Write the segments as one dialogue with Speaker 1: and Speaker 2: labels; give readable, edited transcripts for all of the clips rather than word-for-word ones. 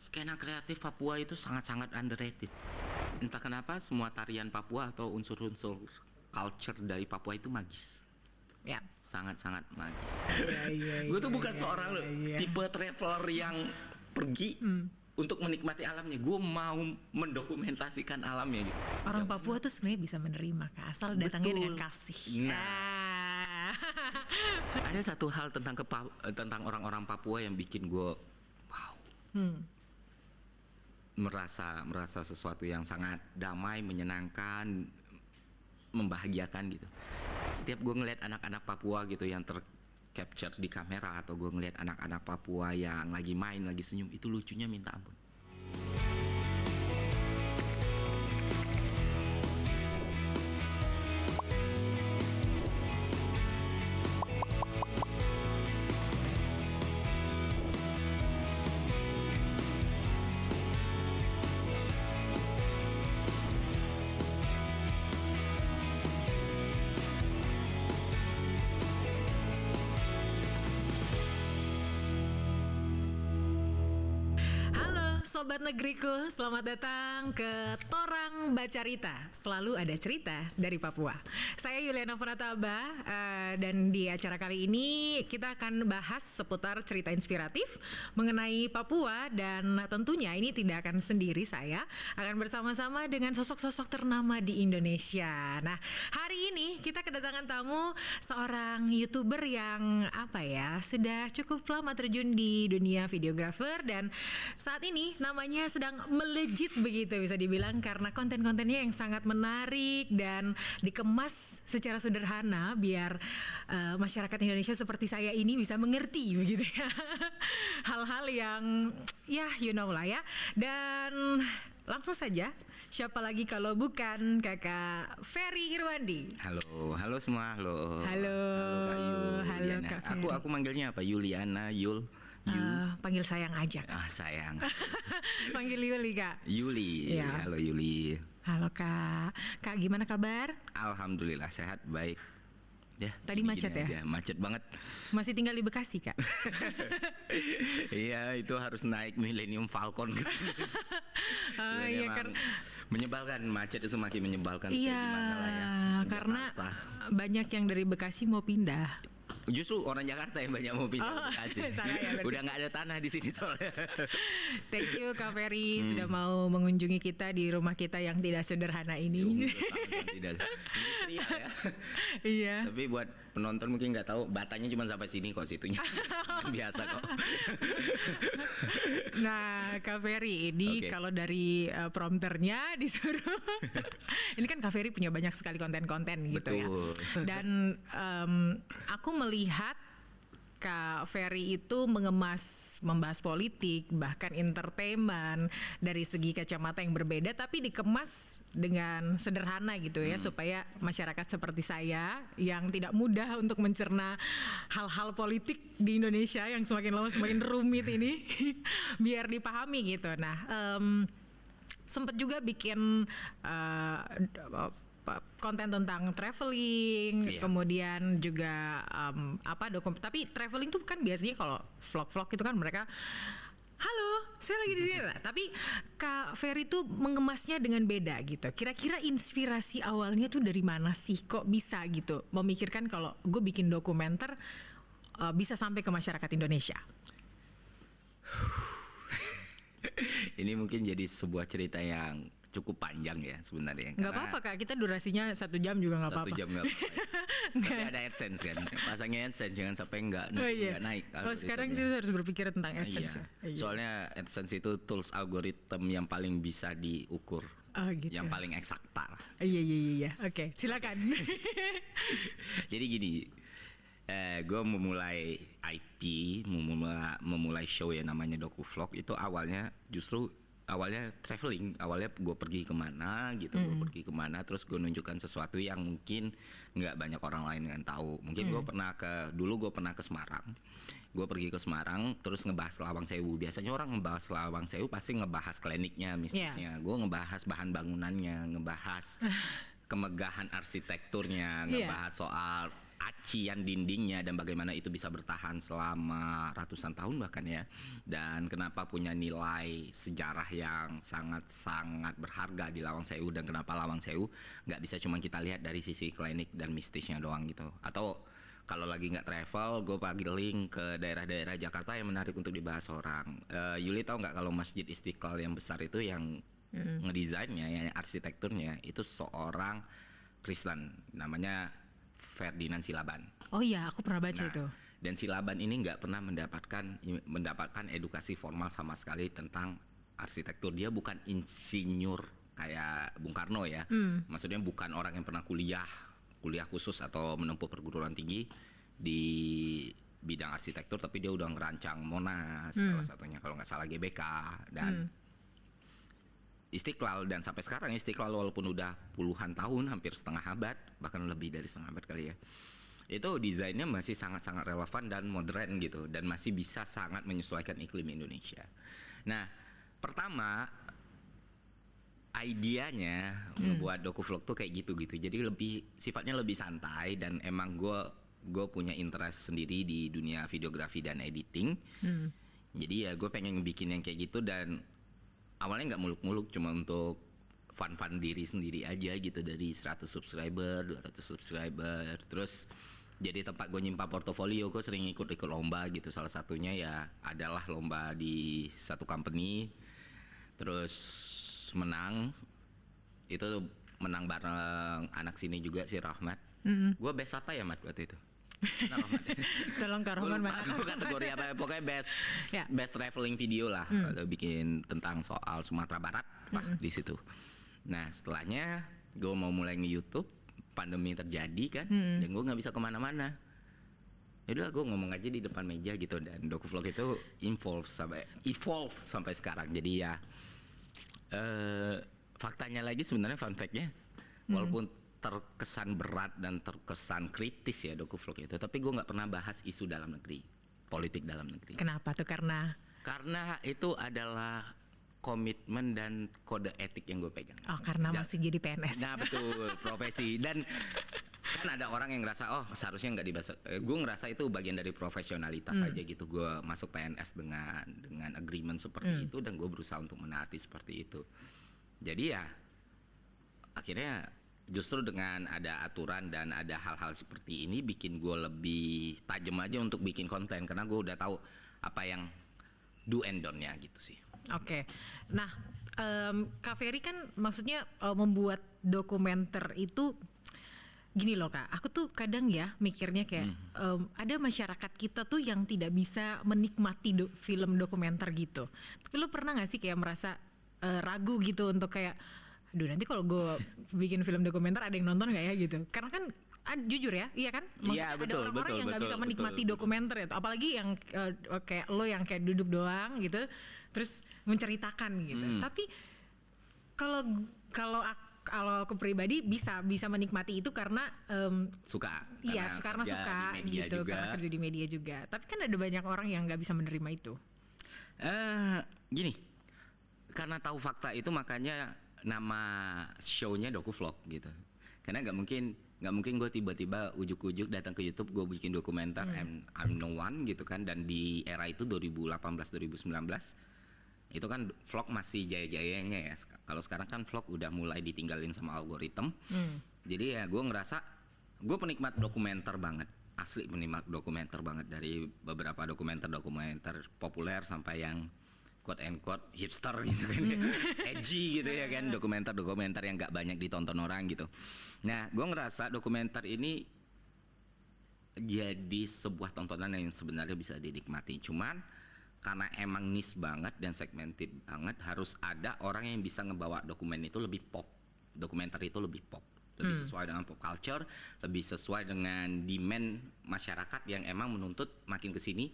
Speaker 1: skena kreatif Papua itu sangat-sangat underrated. Entah kenapa semua tarian Papua atau unsur-unsur culture dari Papua itu magis.
Speaker 2: Ya.
Speaker 1: Sangat-sangat magis.
Speaker 2: Iya,
Speaker 1: Gue tuh bukan seorang tipe traveler yang pergi untuk menikmati alamnya. Gue mau mendokumentasikan alamnya gitu.
Speaker 2: Orang Papua tuh sebenarnya bisa menerima, Kak, asal datangnya
Speaker 1: Betul.
Speaker 2: dengan kasih.
Speaker 1: Ada satu hal tentang orang-orang Papua yang bikin gue wow. Merasa sesuatu yang sangat damai, menyenangkan, membahagiakan gitu. Setiap gue ngeliat anak-anak Papua gitu yang tercapture di kamera, atau gue ngeliat anak-anak Papua yang lagi main, lagi senyum, itu lucunya minta ampun.
Speaker 2: Sobat Negeriku, selamat datang ke Torang Bacarita. Selalu ada cerita dari Papua. Saya Yuliana Prataba, dan di acara kali ini kita akan bahas seputar cerita inspiratif mengenai Papua. Dan tentunya ini tidak akan sendiri, saya akan bersama-sama dengan sosok-sosok ternama di Indonesia. Nah, hari ini kita kedatangan tamu, seorang YouTuber yang sudah cukup lama terjun di dunia videographer, dan saat ini namanya sedang melejit begitu bisa dibilang, karena konten-kontennya yang sangat menarik dan dikemas secara sederhana biar masyarakat Indonesia seperti saya ini bisa mengerti begitu ya. Hal-hal yang you know lah ya. Dan langsung saja, siapa lagi kalau bukan Kakak Ferry Irwandi.
Speaker 1: Halo semua, halo.
Speaker 2: Halo
Speaker 1: Kak Yuliana.
Speaker 2: Kak Ferry.
Speaker 1: Aku manggilnya apa? Yuliana, Yul.
Speaker 2: Panggil sayang aja, Kak.
Speaker 1: Sayang.
Speaker 2: Panggil Yuli, Kak.
Speaker 1: Yuli.
Speaker 2: Ya.
Speaker 1: Halo Yuli.
Speaker 2: Halo Kak. Kak, gimana kabar?
Speaker 1: Alhamdulillah sehat, baik. Ya,
Speaker 2: Tadi macet ya?
Speaker 1: aja. Macet banget.
Speaker 2: Masih tinggal di Bekasi, Kak?
Speaker 1: Iya, itu harus naik Millennium Falcon ke sini.
Speaker 2: Iya,
Speaker 1: kan menyebalkan, macet itu semakin menyebalkan.
Speaker 2: Iya, karena banyak yang dari Bekasi mau pindah.
Speaker 1: Justru orang Jakarta yang banyak mau pindah ke Bekasi.
Speaker 2: Salah ya,
Speaker 1: udah nggak ada tanah di sini soalnya.
Speaker 2: Thank you Kak Ferry sudah mau mengunjungi kita di rumah kita yang tidak sederhana ini.
Speaker 1: Tidak. Iya ya.
Speaker 2: Iya.
Speaker 1: Tapi buat penonton mungkin nggak tahu, batanya cuma sampai sini kok, situnya. Biasa kok.
Speaker 2: Nah, Kak Ferry ini kalau dari prompternya disuruh ini kan Kak Ferry punya banyak sekali konten-konten gitu.
Speaker 1: Betul.
Speaker 2: Ya. Dan aku melihat Kak Ferry itu membahas politik, bahkan entertainment dari segi kacamata yang berbeda, tapi dikemas dengan sederhana gitu ya, supaya masyarakat seperti saya yang tidak mudah untuk mencerna hal-hal politik di Indonesia yang semakin lama semakin rumit ini biar dipahami gitu. Nah, sempat juga bikin konten tentang traveling, kemudian juga tapi traveling tuh kan biasanya kalau vlog-vlog itu kan mereka, halo, saya lagi di sini. Tapi Kak Ferry tuh mengemasnya dengan beda gitu. Kira-kira inspirasi awalnya tuh dari mana sih? Kok bisa gitu memikirkan kalau gue bikin dokumenter bisa sampai ke masyarakat Indonesia?
Speaker 1: Ini mungkin jadi sebuah cerita yang cukup panjang ya sebenarnya.
Speaker 2: Nggak apa-apa Kak, kita durasinya 1 jam juga nggak apa-apa.
Speaker 1: 1 jam nggak apa-apa. Tapi ada AdSense kan, pasangnya AdSense jangan sampai nggak naik.
Speaker 2: Oh, sekarang kita harus berpikir tentang AdSense.
Speaker 1: Iya. Soalnya AdSense itu tools algoritma yang paling bisa diukur,
Speaker 2: gitu.
Speaker 1: yang paling eksakta.
Speaker 2: Iya. Oke, silakan.
Speaker 1: Jadi gini. Gue memulai IP, memulai show yang namanya DokuVlog itu awalnya traveling. Awalnya gue pergi kemana gitu, terus gue nunjukkan sesuatu yang mungkin nggak banyak orang lain yang tahu. Mungkin gue pernah ke Semarang. Gue pergi ke Semarang terus ngebahas Lawang Sewu. Biasanya orang ngebahas Lawang Sewu pasti ngebahas kliniknya, mistisnya. Gue ngebahas bahan bangunannya, ngebahas kemegahan arsitekturnya, ngebahas soal acian dindingnya dan bagaimana itu bisa bertahan selama ratusan tahun bahkan ya, dan kenapa punya nilai sejarah yang sangat-sangat berharga di Lawang Sewu, dan kenapa Lawang Sewu nggak bisa cuma kita lihat dari sisi klinik dan mistisnya doang gitu. Atau kalau lagi nggak travel, gue pagiling ke daerah-daerah Jakarta yang menarik untuk dibahas orang. Yuli tahu nggak kalau Masjid Istiqlal yang besar itu yang ngedesainnya, yang arsitekturnya itu seorang Kristen, namanya Ferdinand Silaban.
Speaker 2: Oh iya, aku pernah baca itu.
Speaker 1: Dan Silaban ini nggak pernah mendapatkan edukasi formal sama sekali tentang arsitektur. Dia bukan insinyur kayak Bung Karno ya. Maksudnya bukan orang yang pernah kuliah khusus atau menempuh perguruan tinggi di bidang arsitektur, tapi dia udah ngerancang Monas salah satunya, kalau nggak salah GBK dan Istiqlal. Dan sampai sekarang Istiqlal walaupun udah puluhan tahun, hampir setengah abad, bahkan lebih dari setengah abad kali ya, itu desainnya masih sangat-sangat relevan dan modern gitu, dan masih bisa sangat menyesuaikan iklim Indonesia. Nah, pertama idenya membuat dokuvlog tuh kayak gitu-gitu, jadi sifatnya lebih santai, dan emang gue punya interest sendiri di dunia videografi dan editing. Jadi ya gue pengen bikin yang kayak gitu, dan awalnya nggak muluk-muluk, cuma untuk fun-fun diri sendiri aja gitu, dari 100 subscriber, 200 subscriber, terus jadi tempat gue nyimpan portofolio. Gue sering ikut lomba gitu, salah satunya ya adalah lomba di satu company, terus menang bareng anak sini juga, si Rahmat. Gue best apa ya, Mat, waktu itu?
Speaker 2: Tolong Kak Rohman mana?
Speaker 1: Aku kategori apa? Pokoknya best traveling video lah. Bikin tentang soal Sumatera Barat di situ. Nah, setelahnya gue mau mulai nge-YouTube, pandemi terjadi kan, dan gue nggak bisa kemana-mana. Yaudah, gue ngomong aja di depan meja gitu, dan dokuvlog itu evolve sampai sekarang. Jadi ya faktanya lagi, sebenarnya fun fact-nya, walaupun terkesan berat dan terkesan kritis ya dokuvlog itu, tapi gue nggak pernah bahas isu dalam negeri, politik dalam negeri.
Speaker 2: Kenapa tuh? Karena
Speaker 1: itu adalah komitmen dan kode etik yang gue pegang.
Speaker 2: Oh, karena masih jadi PNS.
Speaker 1: Nah, betul, profesi. Dan kan ada orang yang ngerasa seharusnya nggak dibahas. Gue ngerasa itu bagian dari profesionalitas aja gitu. Gue masuk PNS dengan agreement seperti itu, dan gue berusaha untuk menaati seperti itu. Jadi ya akhirnya justru dengan ada aturan dan ada hal-hal seperti ini bikin gue lebih tajam aja untuk bikin konten, karena gue udah tahu apa yang do and don't-nya gitu sih.
Speaker 2: Oke. Nah, Kak Ferry kan maksudnya membuat dokumenter itu gini loh Kak, aku tuh kadang ya mikirnya kayak ada masyarakat kita tuh yang tidak bisa menikmati film dokumenter gitu. Tapi lo pernah gak sih kayak merasa ragu gitu untuk kayak, aduh nanti kalau gue bikin film dokumenter ada yang nonton nggak ya gitu? Karena kan jujur ya, iya kan?
Speaker 1: Iya,
Speaker 2: ada orang-orang yang nggak bisa menikmati dokumenter itu, apalagi yang kayak lo yang kayak duduk doang gitu, terus menceritakan gitu. Tapi kalau aku pribadi bisa menikmati itu karena
Speaker 1: suka.
Speaker 2: Iya, karena suka gitu, juga. Karena kerja di media juga. Tapi kan ada banyak orang yang nggak bisa menerima itu.
Speaker 1: Gini, karena tahu fakta itu makanya nama show-nya dokuvlog gitu. Karena nggak mungkin gue tiba-tiba ujuk-ujuk datang ke YouTube, gue bikin dokumenter I'm no one gitu kan. Dan di era itu 2018-2019 itu kan vlog masih jaya-jayanya ya. Kalau sekarang kan vlog udah mulai ditinggalin sama algoritma. Jadi ya gue ngerasa gue penikmat dokumenter banget, asli penikmat dokumenter banget, dari beberapa dokumenter populer sampai yang quote and quote hipster gitu kan, edgy gitu ya kan, dokumenter yang nggak banyak ditonton orang gitu. Nah, gue ngerasa dokumenter ini jadi sebuah tontonan yang sebenarnya bisa dinikmati. Cuman karena emang niche banget dan segmented banget, harus ada orang yang bisa ngebawa dokumenter itu lebih pop, lebih sesuai dengan pop culture, lebih sesuai dengan demand masyarakat yang emang menuntut makin kesini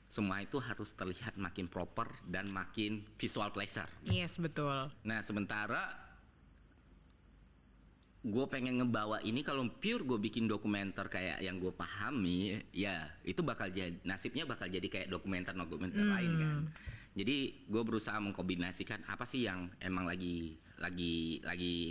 Speaker 1: semua itu harus terlihat makin proper dan makin visual pleasure.
Speaker 2: Yes, betul.
Speaker 1: Nah, sementara gue pengen ngebawa ini, kalau pure gue bikin dokumenter kayak yang gue pahami, ya itu nasibnya bakal jadi kayak dokumenter lain kan. Jadi gue berusaha mengkombinasikan apa sih yang emang lagi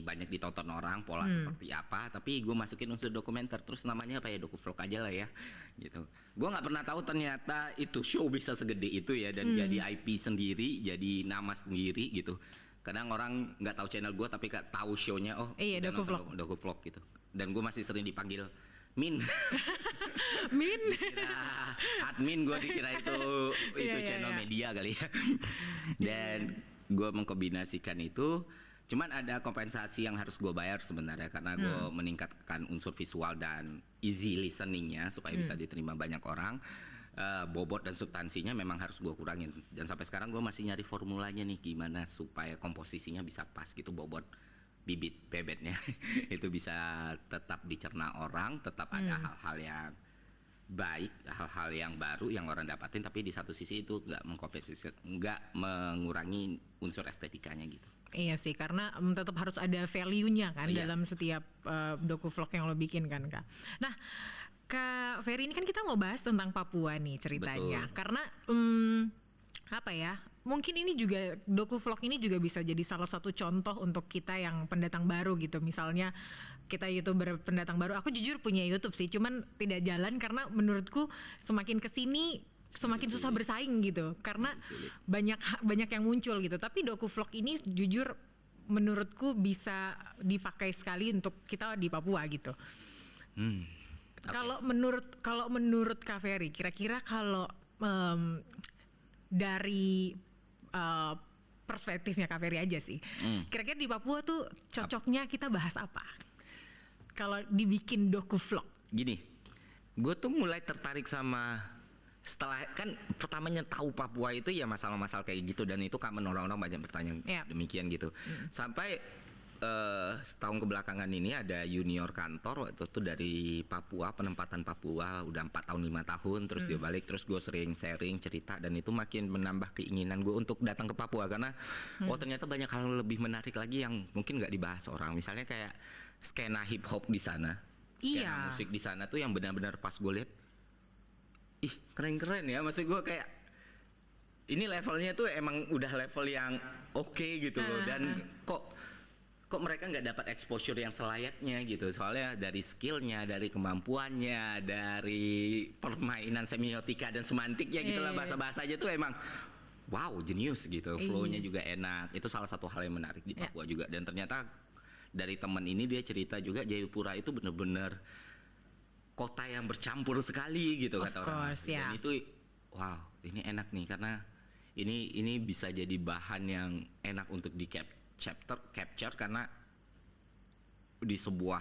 Speaker 1: banyak ditonton orang, pola seperti apa, tapi gue masukin unsur dokumenter, terus namanya apa ya, dokuvlog aja lah ya gitu. Gue nggak pernah tahu ternyata itu show bisa segede itu ya, dan jadi IP sendiri, jadi nama sendiri gitu. Kadang orang nggak tahu channel gue tapi tahu show-nya, oh
Speaker 2: iya,
Speaker 1: udah
Speaker 2: dokuvlog.
Speaker 1: nonton dokuvlog gitu. Dan gue masih sering dipanggil Min.
Speaker 2: Min.
Speaker 1: Dikira admin, gue dikira itu
Speaker 2: Iya,
Speaker 1: channel
Speaker 2: iya.
Speaker 1: media kali ya. Dan gue mengkombinasikan itu, cuman ada kompensasi yang harus gue bayar sebenarnya karena gue meningkatkan unsur visual dan easy listeningnya supaya bisa diterima banyak orang. Bobot dan substansinya memang harus gue kurangin, dan sampai sekarang gue masih nyari formulanya nih gimana supaya komposisinya bisa pas gitu, bobot bibit bebetnya itu bisa tetap dicerna orang, tetap ada hal-hal yang baik, hal-hal yang baru yang orang dapatin, tapi di satu sisi itu nggak mengurangi unsur estetikanya gitu.
Speaker 2: Iya sih, karena tetap harus ada value-nya kan
Speaker 1: Iya.
Speaker 2: dalam setiap dokuvlog yang lo bikin kan Kak. Nah, Kak Ferry, ini kan kita mau bahas tentang Papua nih ceritanya.
Speaker 1: Betul.
Speaker 2: Karena apa ya? Mungkin ini juga dokuvlog ini juga bisa jadi salah satu contoh untuk kita yang pendatang baru gitu. Misalnya kita YouTuber pendatang baru. Aku jujur punya YouTube sih, cuman tidak jalan karena menurutku semakin kesini semakin susah bersaing gitu. Karena banyak yang muncul gitu. Tapi dokuvlog ini jujur menurutku bisa dipakai sekali untuk kita di Papua gitu. Kalau menurut Kak Ferry, kira-kira kalau dari perspektifnya Kak Ferry aja sih, kira-kira di Papua tuh cocoknya kita bahas apa? Kalau dibikin dokuvlog.
Speaker 1: Gini, gue tuh mulai tertarik sama, setelah kan pertamanya tahu Papua itu ya masalah-masalah kayak gitu, dan itu common, orang-orang banyak bertanya
Speaker 2: Yap.
Speaker 1: demikian gitu. Sampai setahun kebelakangan ini ada junior kantor waktu itu dari Papua, penempatan Papua udah 4 tahun 5 tahun, terus dia balik, terus gue sering sharing cerita, dan itu makin menambah keinginan gue untuk datang ke Papua karena oh ternyata banyak hal lebih menarik lagi yang mungkin nggak dibahas orang. Misalnya kayak skena hip hop di sana, skena
Speaker 2: Iya.
Speaker 1: musik di sana tuh yang benar-benar pas gue lihat, ih keren-keren ya, maksud gue kayak ini levelnya tuh emang udah level yang oke gitu loh, dan kok mereka nggak dapat exposure yang selayaknya gitu, soalnya dari skillnya, dari kemampuannya, dari permainan semiotika dan semantiknya gitu lah, bahasa-bahasa aja tuh emang wow, jenius gitu, flow-nya juga enak. Itu salah satu hal yang menarik di Papua juga. Dan ternyata dari teman ini dia cerita juga Jayapura itu bener-bener kota yang bercampur sekali gitu,
Speaker 2: Of
Speaker 1: kata orang.
Speaker 2: course,
Speaker 1: Dan
Speaker 2: ya.
Speaker 1: itu wow, ini enak nih karena ini bisa jadi bahan yang enak untuk di capture karena di sebuah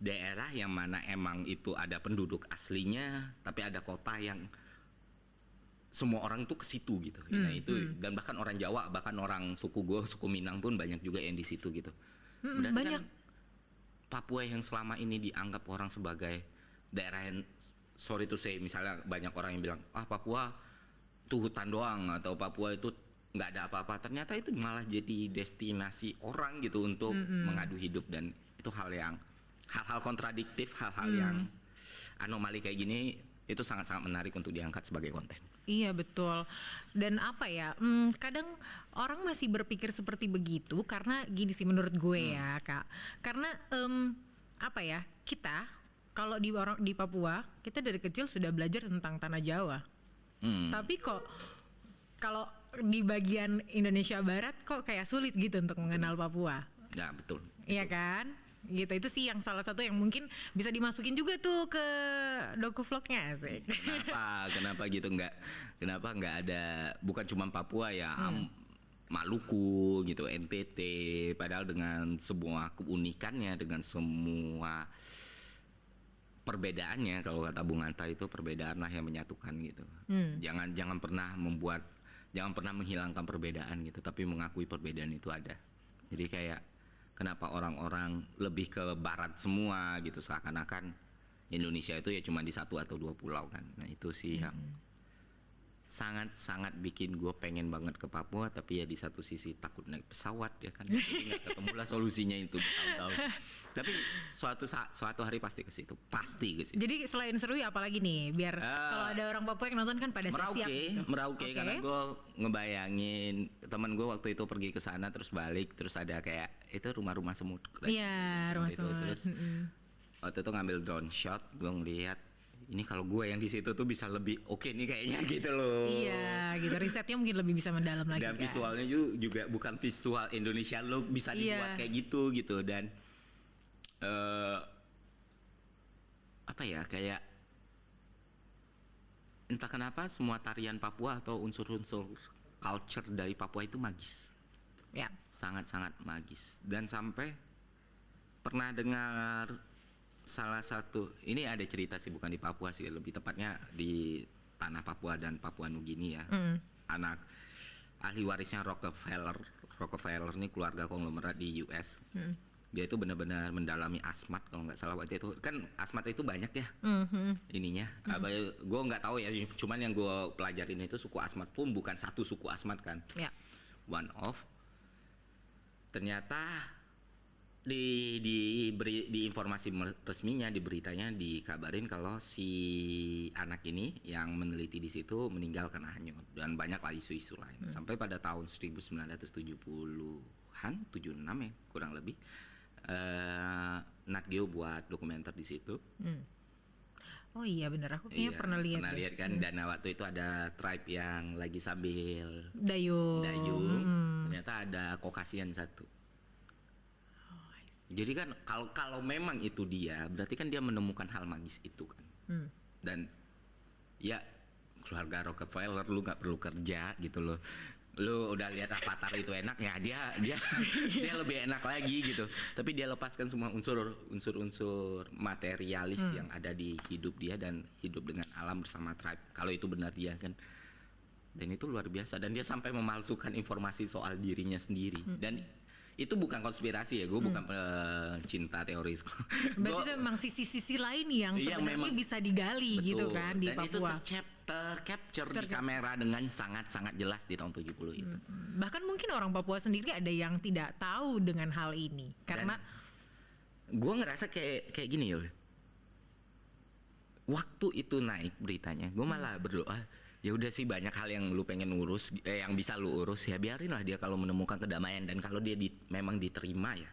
Speaker 1: daerah yang mana emang itu ada penduduk aslinya, tapi ada kota yang semua orang tuh ke situ gitu. Nah itu, dan bahkan orang Jawa, bahkan orang suku gue, suku Minang pun banyak juga yang di situ gitu. Berarti
Speaker 2: banyak.
Speaker 1: kan Papua yang selama ini dianggap orang sebagai daerah yang, sorry to say, misalnya banyak orang yang bilang Papua itu hutan doang, atau Papua itu nggak ada apa-apa, ternyata itu malah jadi destinasi orang gitu untuk mengadu hidup. Dan itu hal-hal kontradiktif, hal-hal yang anomali kayak gini, itu sangat-sangat menarik untuk diangkat sebagai konten.
Speaker 2: Iya betul. Dan apa ya, kadang orang masih berpikir seperti begitu karena gini sih menurut gue ya Kak. Karena apa ya, kita kalau di Papua kita dari kecil sudah belajar tentang tanah Jawa. Tapi kok kalau di bagian Indonesia Barat kok kayak sulit gitu untuk mengenal Papua.
Speaker 1: Ya betul.
Speaker 2: Iya kan? Gitu, itu sih yang salah satu yang mungkin bisa dimasukin juga tuh ke dokuvlognya sih.
Speaker 1: Kenapa gitu, kenapa nggak ada, bukan cuma Papua ya, Maluku gitu, NTT, padahal dengan semua keunikannya, dengan semua perbedaannya, kalau kata Bung Anta itu perbedaanlah yang menyatukan gitu. Jangan pernah menghilangkan perbedaan gitu, tapi mengakui perbedaan itu ada. Jadi kayak kenapa orang-orang lebih ke barat semua gitu, seakan-akan Indonesia itu ya cuma di 1 atau 2 pulau kan. Nah itu sih yang sangat bikin gue pengen banget ke Papua, tapi ya di satu sisi takut naik pesawat ya kan, jadi nggak ketemu lah solusinya itu tahun-tahun. Tapi suatu hari pasti ke situ.
Speaker 2: Jadi selain seru ya apalagi nih, biar kalau ada orang Papua yang nonton kan pada siap-siap gitu.
Speaker 1: Merauke, karena gue ngebayangin teman gue waktu itu pergi ke sana terus balik, terus ada kayak itu rumah-rumah semut.
Speaker 2: Iya, rumah
Speaker 1: itu.
Speaker 2: semut.
Speaker 1: Terus waktu itu ngambil drone shot, gue ngeliat ini kalau gue yang di situ tuh bisa lebih oke nih kayaknya gitu loh.
Speaker 2: Iya, gitu. Risetnya mungkin lebih bisa mendalam lagi.
Speaker 1: Dan
Speaker 2: kan?
Speaker 1: visualnya juga bukan visual Indonesia, lo bisa dibuat kayak gitu. Dan apa ya, kayak entah kenapa semua tarian Papua atau unsur-unsur culture dari Papua itu magis.
Speaker 2: Ya.
Speaker 1: Sangat-sangat magis. Dan sampai pernah dengar salah satu, ini ada cerita sih, bukan di Papua sih, lebih tepatnya di tanah Papua dan Papua Nugini ya. Anak ahli warisnya Rockefeller ini keluarga konglomerat di US. Dia itu benar-benar mendalami asmat, kalau nggak salah waktu itu kan asmat itu banyak ya ininya. Gue nggak tahu ya, cuman yang gue pelajarin itu suku asmat pun bukan satu suku asmat kan. One of, ternyata di informasi resminya, di beritanya dikabarin kalau si anak ini yang meneliti di situ meninggal karena hanyut, dan banyak lah isu-isu lain. Sampai pada tahun 1970-an 76 ya kurang lebih, Nat Geo buat dokumenter di situ.
Speaker 2: Oh iya benar, aku kayaknya pernah lihat.
Speaker 1: Pernah lihat kan, dan waktu itu ada tribe yang lagi sambil
Speaker 2: dayung.
Speaker 1: Ternyata ada Caucasian satu. Jadi kan kalau memang itu dia, berarti kan dia menemukan hal magis itu kan. Dan ya keluarga Rockefeller, lu nggak perlu kerja gitu loh. Lu udah lihat Avatar itu enak ya, dia lebih enak lagi gitu. Tapi dia lepaskan semua unsur materialis yang ada di hidup dia dan hidup dengan alam bersama tribe. Kalau itu benar dia kan. Dan itu luar biasa, dan dia sampai memalsukan informasi soal dirinya sendiri. Dan itu bukan konspirasi ya, gue bukan pencinta teoris.
Speaker 2: Berarti itu memang sisi-sisi lain yang sebenarnya bisa digali. Betul. Gitu kan di
Speaker 1: dan
Speaker 2: Papua.
Speaker 1: Dan itu tercapture di kamera dengan sangat-sangat jelas di tahun 70 itu.
Speaker 2: Bahkan mungkin orang Papua sendiri ada yang tidak tahu dengan hal ini. Karena
Speaker 1: gue ngerasa kayak gini ya. Waktu itu naik beritanya, gue malah berdoa, ya udah sih, banyak hal yang lu pengen urus, yang bisa lu urus, ya biarin lah dia kalau menemukan kedamaian. Dan kalau dia memang diterima ya,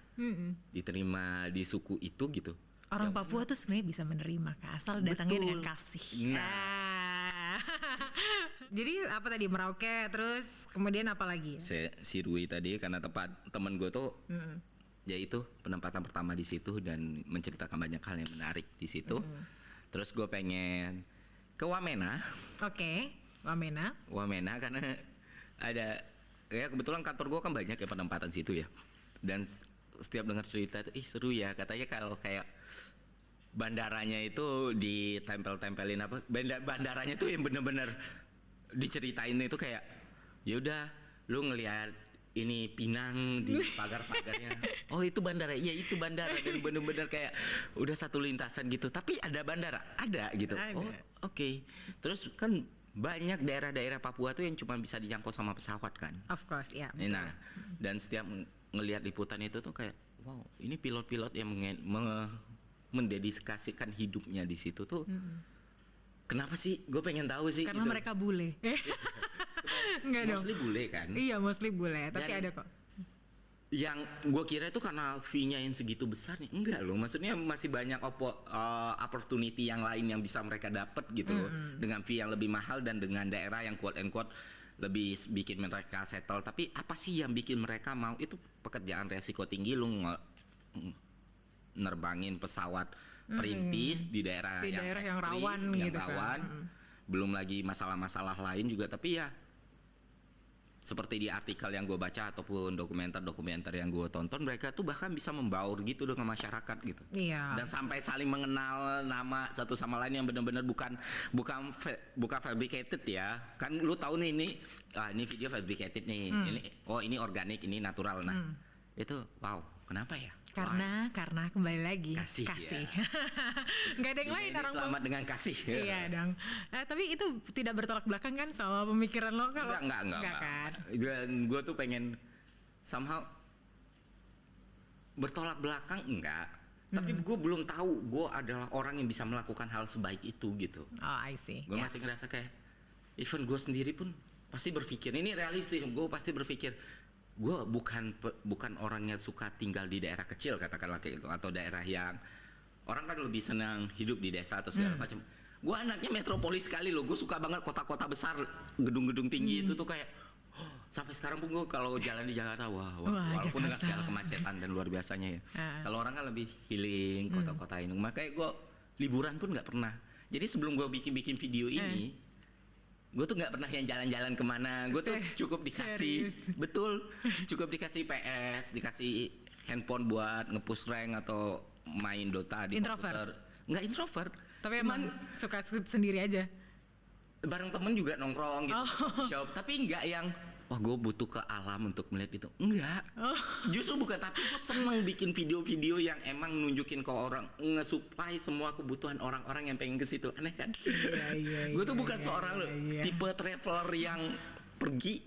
Speaker 1: diterima di suku itu gitu.
Speaker 2: Orang Papua tuh sebenarnya bisa menerima kan, asal datangnya dengan kasih. Jadi apa tadi, Merauke, terus kemudian apa lagi?
Speaker 1: Si Rui tadi, karena teman gue tuh ya itu penempatan pertama di situ dan menceritakan banyak hal yang menarik di situ. Terus gue pengen ke Wamena.
Speaker 2: Oke, Wamena
Speaker 1: karena ada, ya kebetulan kantor gue kan banyak ya penempatan situ ya. Dan setiap dengar cerita itu seru ya, katanya kalau kayak bandaranya itu ditempel-tempelin apa, bandaranya tuh yang bener-bener diceritain itu kayak, ya udah lu ngelihat ini pinang di pagar-pagarnya, oh itu bandara, ya itu bandara, dan bener-bener kayak udah satu lintasan gitu, tapi ada bandara, ada gitu. Oh oke. Terus kan banyak daerah-daerah Papua tuh yang cuma bisa dijangkau sama pesawat kan.
Speaker 2: Of course, ya.
Speaker 1: Nah, dan setiap ngelihat liputan itu tuh kayak, wow, ini pilot-pilot yang mendedikasikan hidupnya di situ tuh. Kenapa sih? Gue pengen tahu sih.
Speaker 2: Karena
Speaker 1: gitu.
Speaker 2: mereka bule. Enggak dong.
Speaker 1: Mostly bule kan?
Speaker 2: Iya, mostly bule, tapi ada kok.
Speaker 1: Yang gue kira itu karena fee-nya yang segitu besarnya. Enggak loh, maksudnya masih banyak opportunity yang lain yang bisa mereka dapat gitu loh. Dengan fee yang lebih mahal dan dengan daerah yang quote and quote lebih bikin mereka settle. Tapi apa sih yang bikin mereka mau? Itu pekerjaan resiko tinggi, lu nerbangin pesawat perintis di daerah yang ekstrim,
Speaker 2: rawan
Speaker 1: yang
Speaker 2: gitu
Speaker 1: rawan.
Speaker 2: kan.
Speaker 1: Belum lagi masalah-masalah lain juga. Tapi ya seperti di artikel yang gue baca ataupun dokumenter yang gue tonton, mereka tuh bahkan bisa membaur gitu dengan masyarakat gitu.
Speaker 2: Iya.
Speaker 1: Dan sampai saling mengenal nama satu sama lain yang benar-benar bukan fabricated ya. Kan lu tahu nih ini video fabricated nih. Ini organik, ini natural. Nah, itu wow, kenapa ya?
Speaker 2: Karena kembali lagi
Speaker 1: Kasih,
Speaker 2: nggak ada yang lain
Speaker 1: Dunia ini
Speaker 2: orang
Speaker 1: selamat dengan kasih.
Speaker 2: Iya dong. Tapi itu tidak bertolak belakang kan sama pemikiran lo kalau
Speaker 1: Enggak
Speaker 2: kan?
Speaker 1: Dan gue tuh pengen somehow bertolak belakang enggak. Tapi gue belum tahu gue adalah orang yang bisa melakukan hal sebaik itu gitu.
Speaker 2: Oh, I see.
Speaker 1: Gue masih ngerasa kayak even gue sendiri pun pasti berpikir ini realistis. Gue pasti berpikir gue bukan orang yang suka tinggal di daerah kecil katakanlah kayak gitu, atau daerah yang orang kan lebih senang hidup di desa atau segala macam. Gue anaknya metropolis sekali loh. Gue suka banget kota-kota besar, gedung-gedung tinggi itu tuh kayak sampai sekarang pun gue kalau jalan di Jakarta walaupun
Speaker 2: Jakarta.
Speaker 1: dengan segala kemacetan dan luar biasanya ya. Kalau orang kan lebih healing kota-kota ini. Makanya gue liburan pun nggak pernah. Jadi sebelum gue bikin video ini gue tuh nggak pernah yang jalan-jalan kemana. Gue tuh cukup dikasih cukup dikasih PS, dikasih handphone buat nge-push rank atau main Dota di komputer. Nggak introvert,
Speaker 2: Tapi emang suka sendiri aja.
Speaker 1: bareng temen juga nongkrong gitu, shop. Tapi nggak yang wah gue butuh ke alam untuk melihat itu. Enggak. Justru bukan, tapi gue seneng bikin video-video yang emang nunjukin ke orang, nge-supply semua kebutuhan orang-orang yang pengen ke situ. Aneh kan? Gue tuh bukan seorang tipe traveler yang pergi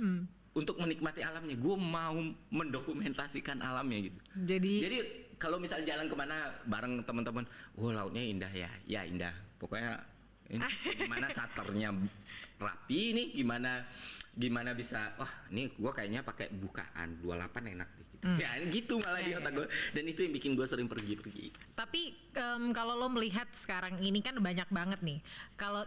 Speaker 1: untuk menikmati alamnya. Gue mau mendokumentasikan alamnya gitu. Jadi kalau misal jalan kemana bareng teman-teman, wah lautnya indah ya, ya indah. Pokoknya ini gimana saternya rapi nih, gimana bisa, wah ini gue kayaknya pakai bukaan 28 enak deh gitu. Ya gitu malah di otak gue, dan itu yang bikin gue sering pergi.
Speaker 2: Tapi kalau lo melihat sekarang ini kan banyak banget nih. Kalau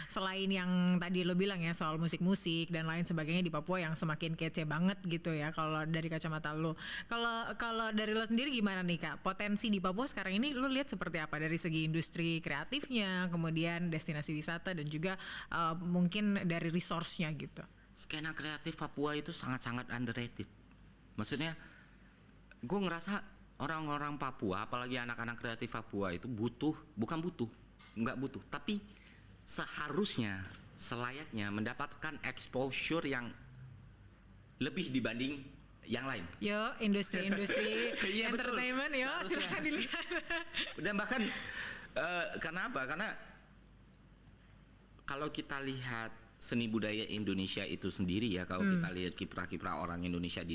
Speaker 2: selain yang tadi lo bilang ya soal musik-musik dan lain sebagainya di Papua yang semakin kece banget gitu ya kalau dari kacamata lo. Kalau dari lo sendiri gimana nih Kak? Potensi di Papua sekarang ini lo lihat seperti apa dari segi industri kreatifnya, kemudian destinasi wisata dan juga mungkin dari resource-nya gitu.
Speaker 1: Skena kreatif Papua itu sangat-sangat underrated. Maksudnya gue ngerasa orang-orang Papua, apalagi anak-anak kreatif Papua itu nggak butuh, tapi seharusnya, selayaknya mendapatkan exposure yang lebih dibanding yang lain.
Speaker 2: Yo, industri
Speaker 1: Iya,
Speaker 2: entertainment
Speaker 1: betul.
Speaker 2: yo,
Speaker 1: Seharusnya.
Speaker 2: silahkan dilihat.
Speaker 1: Dan bahkan karena apa? Karena kalau kita lihat seni budaya Indonesia itu sendiri ya, kalau kita lihat kiprah-kiprah orang Indonesia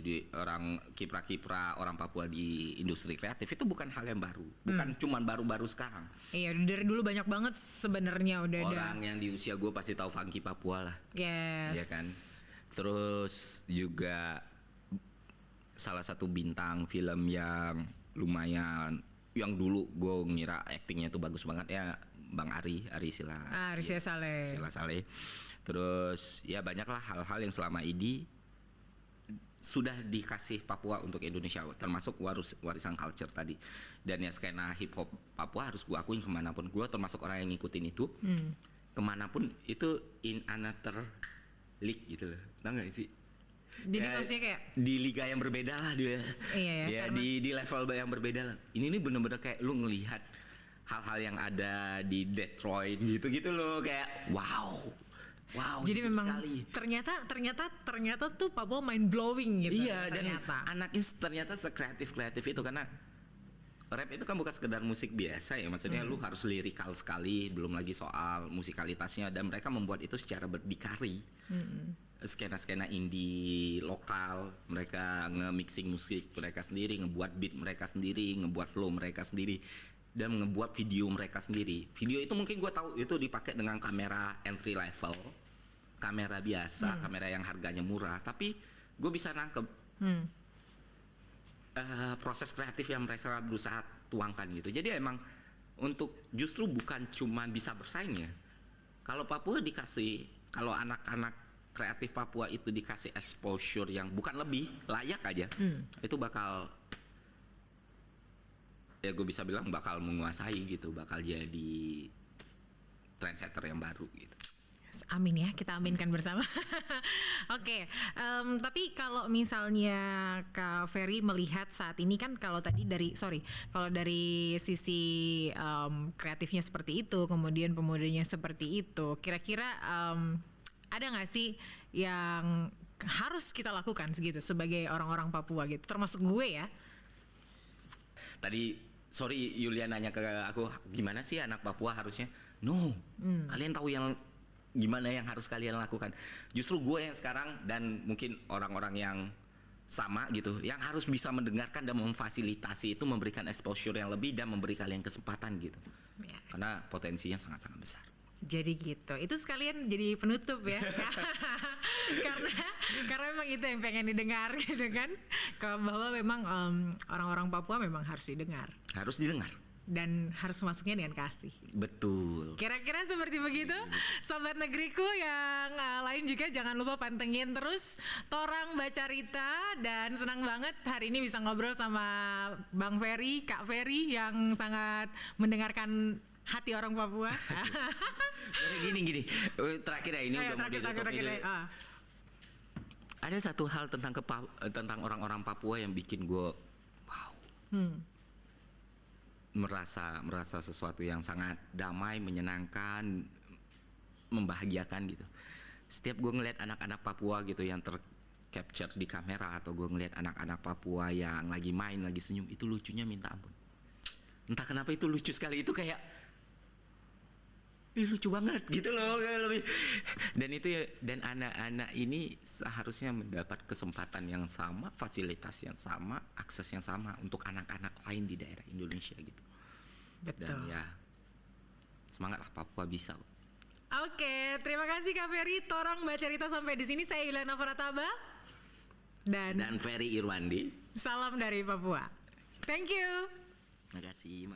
Speaker 1: kiprah-kiprah orang Papua di industri kreatif itu bukan hal yang baru, bukan cuman baru-baru sekarang.
Speaker 2: Iya, dari dulu banyak banget sebenarnya udah ada.
Speaker 1: Orang yang di usia gue pasti tahu Funky Papua lah.
Speaker 2: Yes.
Speaker 1: Ya kan. Terus juga salah satu bintang film yang lumayan, yang dulu gue ngira aktingnya tuh bagus banget ya, Bang Ari Sila.
Speaker 2: Ari Sila
Speaker 1: Saleh. Terus ya banyaklah hal-hal yang selama ini sudah dikasih Papua untuk Indonesia, termasuk warisan culture tadi. Dan ya skena hip hop Papua harus gue akuin kemanapun, gue termasuk orang yang ngikutin itu. Kemanapun itu in another league gitu loh, tau gak sih?
Speaker 2: Jadi maksudnya kayak
Speaker 1: di liga yang berbeda lah dia.
Speaker 2: Iya ya,
Speaker 1: Ya di level yang berbeda lah. Ini bener-bener kayak lu ngelihat hal-hal yang ada di Detroit gitu loh, kayak wow.
Speaker 2: Jadi
Speaker 1: gitu
Speaker 2: memang
Speaker 1: sekali.
Speaker 2: ternyata tuh Papua mind blowing gitu.
Speaker 1: Iya,
Speaker 2: ternyata.
Speaker 1: dan anaknya ternyata sekreatif itu, karena rap itu kan bukan sekedar musik biasa ya, maksudnya lu harus lirikal sekali, belum lagi soal musikalitasnya, dan mereka membuat itu secara berdikari. Skena-skena indie lokal, mereka nge-mixing musik mereka sendiri, ngebuat beat mereka sendiri, ngebuat flow mereka sendiri, dan ngebuat video mereka sendiri. Video itu mungkin gue tahu itu dipakai dengan kamera entry level, kamera biasa, kamera yang harganya murah, tapi gue bisa nangkep proses kreatif yang mereka berusaha tuangkan gitu. Jadi emang untuk justru bukan cuma bisa bersaing ya. Kalau Papua kalau anak-anak kreatif Papua itu dikasih exposure yang bukan lebih, layak aja, itu bakal, ya gue bisa bilang bakal menguasai gitu, bakal jadi trendsetter yang baru gitu.
Speaker 2: Amin ya, kita aminkan bersama. Oke, tapi kalau misalnya Kak Ferry melihat saat ini kan kalau dari sisi kreatifnya seperti itu, kemudian pemudanya seperti itu, kira-kira ada nggak sih yang harus kita lakukan gitu sebagai orang-orang Papua gitu, termasuk gue ya.
Speaker 1: Tadi sorry Yulia nanya ke aku, gimana sih anak Papua harusnya? No, kalian tahu yang gimana yang harus kalian lakukan. Justru gue yang sekarang dan mungkin orang-orang yang sama gitu, yang harus bisa mendengarkan dan memfasilitasi itu, memberikan exposure yang lebih dan memberi kalian kesempatan gitu.
Speaker 2: Ya.
Speaker 1: Karena potensinya sangat-sangat besar.
Speaker 2: Jadi gitu, itu sekalian jadi penutup ya. karena memang itu yang pengen didengar gitu kan, bahwa memang orang-orang Papua memang harus didengar
Speaker 1: Harus didengar.
Speaker 2: dan harus masuknya dengan kasih.
Speaker 1: Betul.
Speaker 2: Kira-kira seperti begitu, sobat negeriku yang lain juga jangan lupa pantengin terus Torang Bacarita, dan senang banget hari ini bisa ngobrol sama Bang Ferry, Kak Ferry yang sangat mendengarkan hati orang Papua.
Speaker 1: Gini. Terakhir ya, ini udah mau ditutup ini. Ada satu hal tentang orang-orang Papua yang bikin gue wow. Merasa sesuatu yang sangat damai, menyenangkan, membahagiakan gitu. Setiap gue ngeliat anak-anak Papua gitu yang tercapture di kamera, atau gue ngeliat anak-anak Papua yang lagi main, lagi senyum, itu lucunya minta ampun. Entah kenapa itu lucu sekali, itu kayak lucu banget gitu loh, lebih. Dan anak-anak ini seharusnya mendapat kesempatan yang sama, fasilitas yang sama, akses yang sama untuk anak-anak lain di daerah Indonesia gitu.
Speaker 2: Betul.
Speaker 1: Dan ya semangatlah, Papua bisa.
Speaker 2: Oke, terima kasih Kak Ferry. Torang Bacarita sampai di sini. Saya Yuliana Prataba dan
Speaker 1: Ferry Irwandi.
Speaker 2: salam dari Papua. Thank you.
Speaker 1: Makasih.